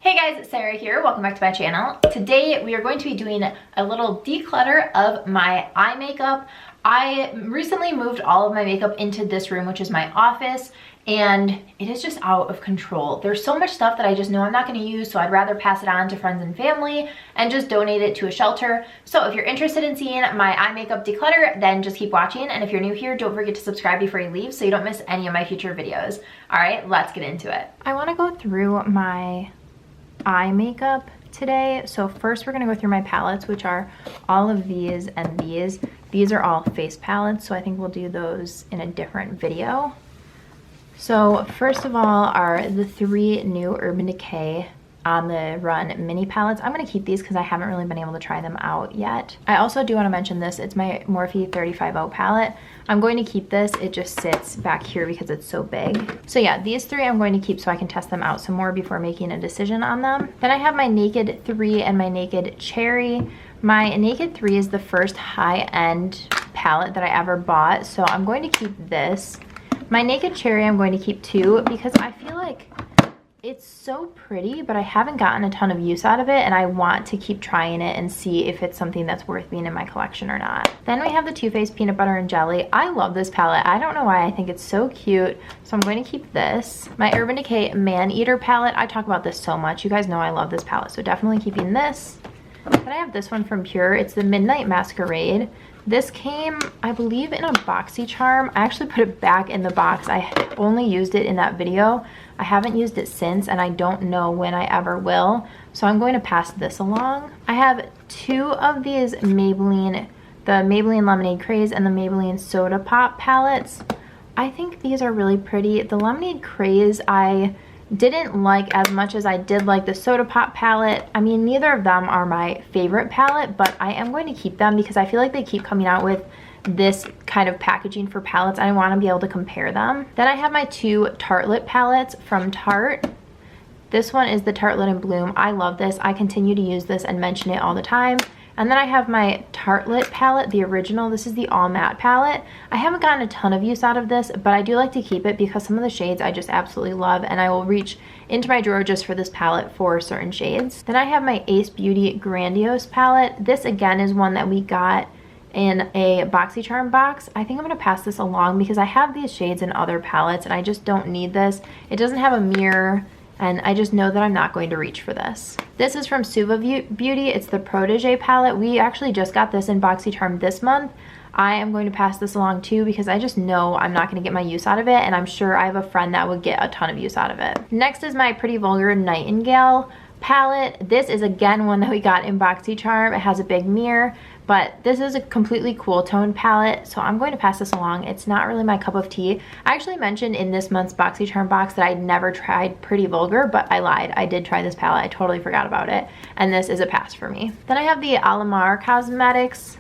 Hey guys, Sarah here. Welcome back to my channel. Today we are going to be doing a little declutter of my eye makeup. I recently moved all of my makeup into this room, which is my office, and it is just out of control. There's so much stuff that I just know I'm not going to use, so I'd rather pass it on to friends and family and just donate it to a shelter. So if you're interested in seeing my eye makeup declutter, then just keep watching. And if you're new here, don't forget to subscribe before you leave so you don't miss any of my future videos. All right, let's get into it. I want to go through my eye makeup today. So first we're going to go through my palettes, which are all of these and these. These are all face palettes, so I think we'll do those in a different video. So first of all are the three new Urban Decay On the Run mini palettes. I'm going to keep these because I haven't really been able to try them out yet. I also do want to mention this. It's my Morphe 350 palette. I'm going to keep this. It just sits back here because it's so big. So yeah, these three I'm going to keep so I can test them out some more before making a decision on them. Then I have my Naked 3 and my Naked Cherry. My Naked 3 is the first high-end palette that I ever bought, so I'm going to keep this. My Naked Cherry I'm going to keep too because I feel like it's so pretty, but I haven't gotten a ton of use out of it, and I want to keep trying it and see if it's something that's worth being in my collection or not. Then we have the Too Faced Peanut Butter and Jelly. I love this palette. I don't know why. I think it's so cute, so I'm going to keep this. My Urban Decay Man Eater palette. I talk about this so much. You guys know I love this palette, so definitely keeping this. Then I have this one from Pure. It's the Midnight Masquerade. This came, I believe, in a BoxyCharm. I actually put it back in the box. I only used it in that video. I haven't used it since, and I don't know when I ever will. So I'm going to pass this along. I have two of these Maybelline, the Maybelline Lemonade Craze and the Maybelline Soda Pop palettes. I think these are really pretty. The Lemonade Craze I didn't like as much as I did like the Soda Pop palette. I mean, neither of them are my favorite palette, but I am going to keep them because I feel like they keep coming out with this kind of packaging for palettes, and I want to be able to compare them. Then I have my two Tartelette palettes from Tarte. This one is the Tartelette in Bloom. I love this. I continue to use this and mention it all the time. And then I have my Tartelette palette, the original. This is the All Matte palette. I haven't gotten a ton of use out of this, but I do like to keep it because some of the shades I just absolutely love, and I will reach into my drawer just for this palette for certain shades. Then I have my Ace Beauty Grandiose palette. This again is one that we got in a BoxyCharm box. I think I'm going to pass this along because I have these shades in other palettes and I just don't need this. It doesn't have a mirror, and I just know that I'm not going to reach for this. This is from Suva Beauty. It's the Protégé palette. We actually just got this in BoxyCharm this month. I am going to pass this along too because I just know I'm not going to get my use out of it, and I'm sure I have a friend that would get a ton of use out of it. Next is my Pretty Vulgar Nightingale palette. This is again one that we got in BoxyCharm. It has a big mirror, but this is a completely cool tone palette, so I'm going to pass this along. It's not really my cup of tea. I actually mentioned in this month's BoxyCharm box that I'd never tried Pretty Vulgar, but I lied. I did try this palette. I totally forgot about it, and this is a pass for me. Then I have the Alamar Cosmetics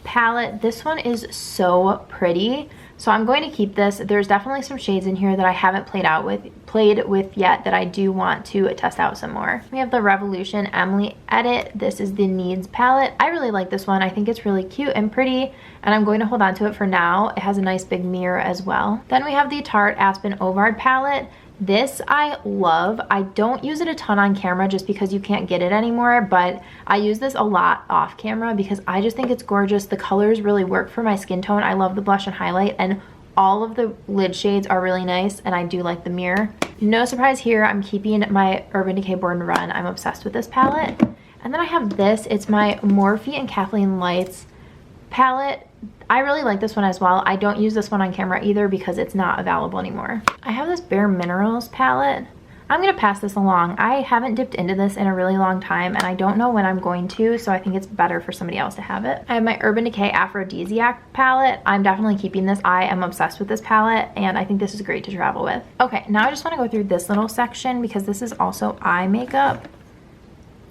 palette. This one is so pretty, so I'm going to keep this. There's definitely some shades in here that I haven't played with yet that I do want to test out some more. We have the Revolution Emily Edit. This is the Needs palette. I really like this one. I think it's really cute and pretty, and I'm going to hold on to it for now. It has a nice big mirror as well. Then we have the Tarte Aspen Ovard palette. This I love. I don't use it a ton on camera just because you can't get it anymore, but I use this a lot off camera because I just think it's gorgeous. The colors really work for my skin tone. I love the blush and highlight, and all of the lid shades are really nice, and I do like the mirror. No surprise here, I'm keeping my Urban Decay Born Run. I'm obsessed with this palette. And then I have this. It's my Morphe and Kathleen Lights palette. I really like this one as well. I don't use this one on camera either because it's not available anymore. I have this Bare Minerals palette. I'm going to pass this along. I haven't dipped into this in a really long time, and I don't know when I'm going to, so I think it's better for somebody else to have it. I have my Urban Decay Aphrodisiac palette. I'm definitely keeping this. I am obsessed with this palette, and I think this is great to travel with. Okay, now I just want to go through this little section because this is also eye makeup.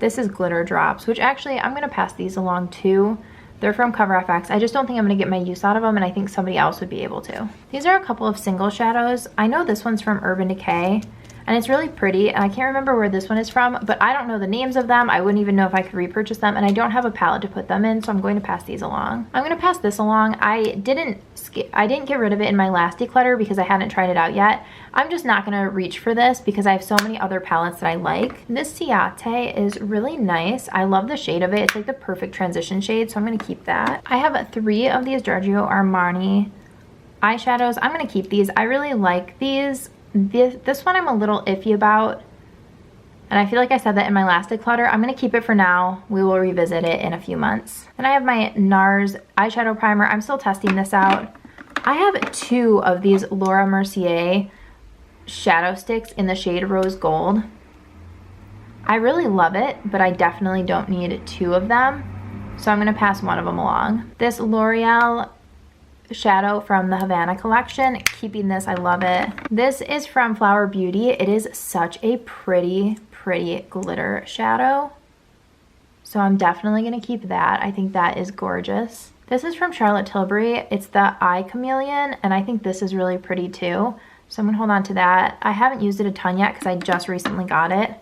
This is Glitter Drops, which actually I'm going to pass these along too. They're from CoverFX. I just don't think I'm going to get my use out of them, and I think somebody else would be able to. These are a couple of single shadows. I know this one's from Urban Decay, and it's really pretty, and I can't remember where this one is from, but I don't know the names of them. I wouldn't even know if I could repurchase them, and I don't have a palette to put them in, so I'm going to pass these along. I'm going to pass this along. I didn't get rid of it in my last declutter because I hadn't tried it out yet. I'm just not going to reach for this because I have so many other palettes that I like. This Ciate is really nice. I love the shade of it. It's like the perfect transition shade, so I'm going to keep that. I have 3 of these Giorgio Armani eyeshadows. I'm going to keep these. I really like these. This one I'm a little iffy about, and I feel like I said that in my last declutter. I'm going to keep it for now. We will revisit it in a few months. Then I have my NARS eyeshadow primer. I'm still testing this out. I have 2 of these Laura Mercier shadow sticks in the shade Rose Gold. I really love it, but I definitely don't need 2 of them, so I'm going to pass one of them along. This L'Oreal shadow from the Havana collection, keeping this. I love it. This is from Flower Beauty. It is such a pretty glitter shadow, so I'm definitely going to keep that. I think that is gorgeous. This is from Charlotte Tilbury. It's the Eye Chameleon, and I think this is really pretty too, so I'm going to hold on to that. I haven't used it a ton yet because I just recently got it.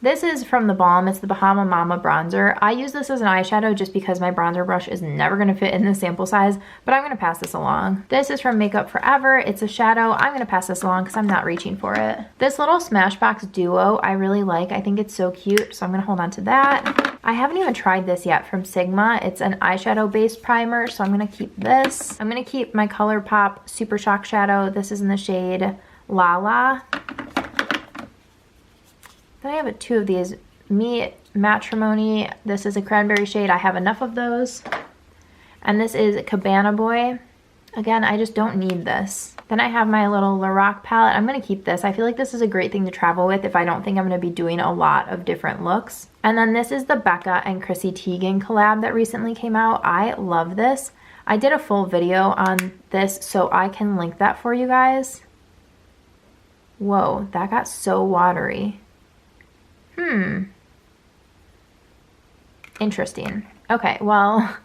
This is from the Balm. It's the Bahama Mama bronzer. I use this as an eyeshadow just because my bronzer brush is never going to fit in this sample size, but I'm going to pass this along. This is from Makeup Forever. It's a shadow. I'm going to pass this along because I'm not reaching for it. This little Smashbox Duo I really like. I think it's so cute, so I'm going to hold on to that. I haven't even tried this yet from Sigma. It's an eyeshadow based primer, so I'm going to keep this. I'm going to keep my ColourPop Super Shock Shadow. This is in the shade Lala. Then I have 2 of these, Me Matrimony. This is a cranberry shade. I have enough of those. And this is Cabana Boy. Again, I just don't need this. Then I have my little Lorac palette. I'm going to keep this. I feel like this is a great thing to travel with if I don't think I'm going to be doing a lot of different looks. And then this is the Becca and Chrissy Teigen collab that recently came out. I love this. I did a full video on this, so I can link that for you guys. Whoa, that got so watery. Interesting. Okay, well,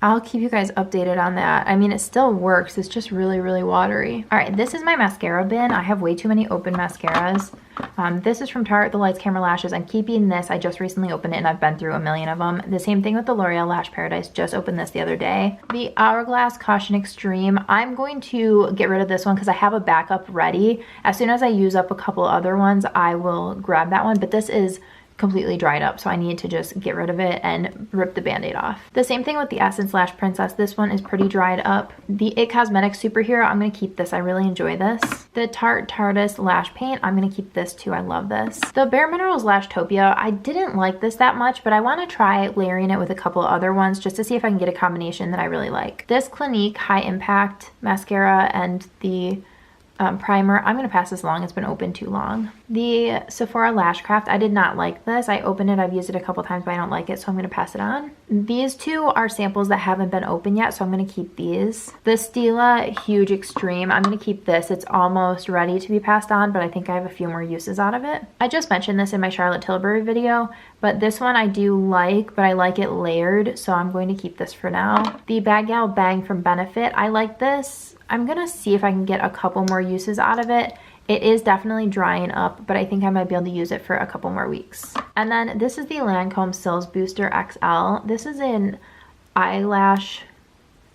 I'll keep you guys updated on that. I mean, it still works. It's just really watery. All right, this is my mascara bin. I have way too many open mascaras. This is from Tarte, the Lights Camera Lashes. I'm keeping this. I just recently opened it and I've been through a million of them. The same thing with the L'Oreal Lash Paradise. Just opened this the other day. The Hourglass Caution Extreme. I'm going to get rid of this one because I have a backup ready. As soon as I use up a couple other ones, I will grab that one. But this is completely dried up, so I need to just get rid of it and rip the band-aid off. The same thing with the Essence Lash Princess. This one is pretty dried up. The It Cosmetics Superhero, I'm going to keep this. I really enjoy this. The Tarte Tarteist Lash Paint, I'm going to keep this too. I love this. The Bare Minerals Lashtopia, I didn't like this that much, but I want to try layering it with a couple other ones just to see if I can get a combination that I really like. This Clinique High Impact Mascara and the primer, I'm going to pass this along. It's been open too long. The Sephora Lashcraft, I did not like this. I opened it, I've used it a couple times, but I don't like it, so I'm going to pass it on. These 2 are samples that haven't been open yet, so I'm going to keep these. The Stila Huge Extreme, I'm going to keep this. It's almost ready to be passed on, but I think I have a few more uses out of it. I just mentioned this in my Charlotte Tilbury video, but this one I do like, but I like it layered, so I'm going to keep this for now. The Bad Gal Bang from Benefit, I like this. I'm gonna see if I can get a couple more uses out of it. It is definitely drying up, but I think I might be able to use it for a couple more weeks. And then this is the Lancome Sills Booster XL. This is an eyelash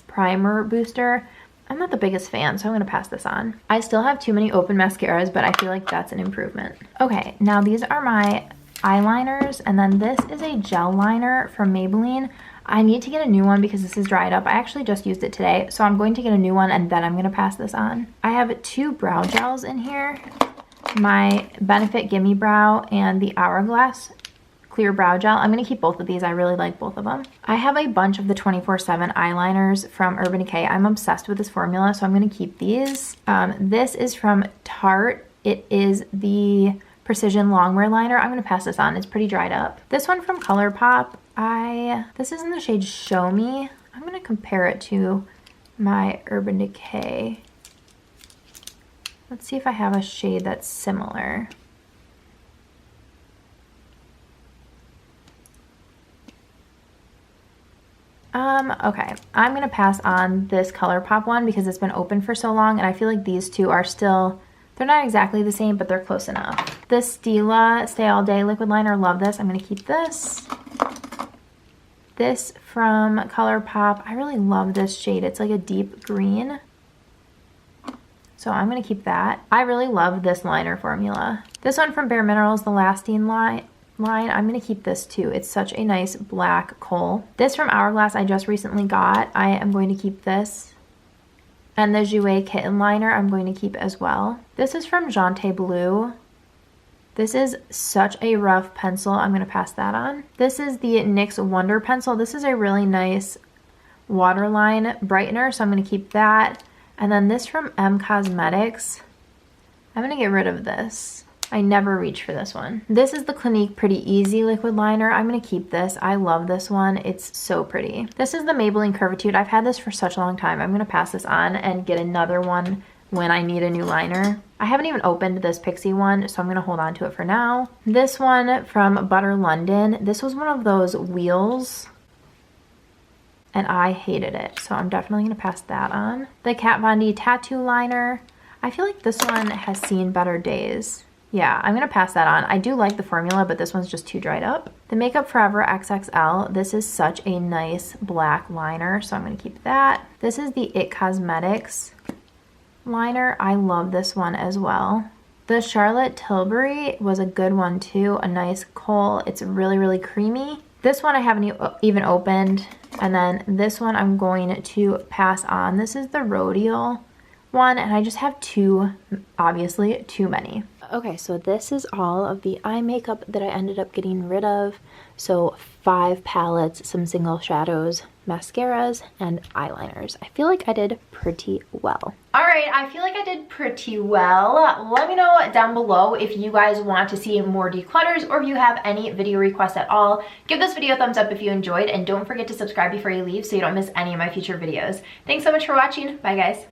primer booster. I'm not the biggest fan, so I'm gonna pass this on. I still have too many open mascaras, but I feel like that's an improvement. Okay, now these are my eyeliners, and then this is a gel liner from Maybelline. I need to get a new one because this is dried up. I actually just used it today, so I'm going to get a new one and then I'm going to pass this on. I have 2 brow gels in here. My Benefit Gimme Brow and the Hourglass Clear Brow Gel. I'm going to keep both of these. I really like both of them. I have a bunch of the 24/7 eyeliners from Urban Decay. I'm obsessed with this formula, so I'm going to keep these. This is from Tarte. It is the Precision Longwear Liner. I'm going to pass this on. It's pretty dried up. This one from ColourPop. This is in the shade Show Me. I'm going to compare it to my Urban Decay. Let's see if I have a shade that's similar. Okay, I'm going to pass on this ColourPop one because it's been open for so long and I feel like these 2 are still They're not exactly the same, but they're close enough. This Stila Stay All Day liquid liner, love this. I'm gonna keep this. This from ColourPop, I really love this shade. It's like a deep green. So I'm gonna keep that. I really love this liner formula. This one from Bare Minerals, the Lasting line, I'm gonna keep this too. It's such a nice black coal. This from Hourglass I just recently got. I am going to keep this. And the Jouer Kitten liner I'm going to keep as well. This is from Jante Blue. This is such a rough pencil. I'm gonna pass that on. This is the NYX Wonder Pencil. This is a really nice waterline brightener, so I'm gonna keep that. And then this from M Cosmetics. I'm gonna get rid of this. I never reach for this one. This is the Clinique Pretty Easy liquid liner. I'm gonna keep this. I love this one. It's so pretty. This is the Maybelline Curvitude. I've had this for such a long time. I'm gonna pass this on and get another one when I need a new liner. I haven't even opened this Pixie one, so I'm gonna hold on to it for now. This one from Butter London. This was one of those wheels, and I hated it, so I'm definitely gonna pass that on. The Kat Von D Tattoo Liner. I feel like this one has seen better days. Yeah, I'm gonna pass that on. I do like the formula, but this one's just too dried up. The Makeup Forever XXL. This is such a nice black liner, so I'm gonna keep that. This is the It Cosmetics liner. I love this one as well. The Charlotte Tilbury was a good one too. A nice coal. It's really, really creamy. This one I haven't even opened. And then this one I'm going to pass on. This is the Rodial one, and I just have obviously too many. Okay, so this is all of the eye makeup that I ended up getting rid of. So 5 palettes, some single shadows, mascaras, and eyeliners. I feel like I did pretty well. All right, I feel like I did pretty well. Let me know down below if you guys want to see more declutters or if you have any video requests at all. Give this video a thumbs up if you enjoyed, and don't forget to subscribe before you leave so you don't miss any of my future videos. Thanks so much for watching. Bye, guys.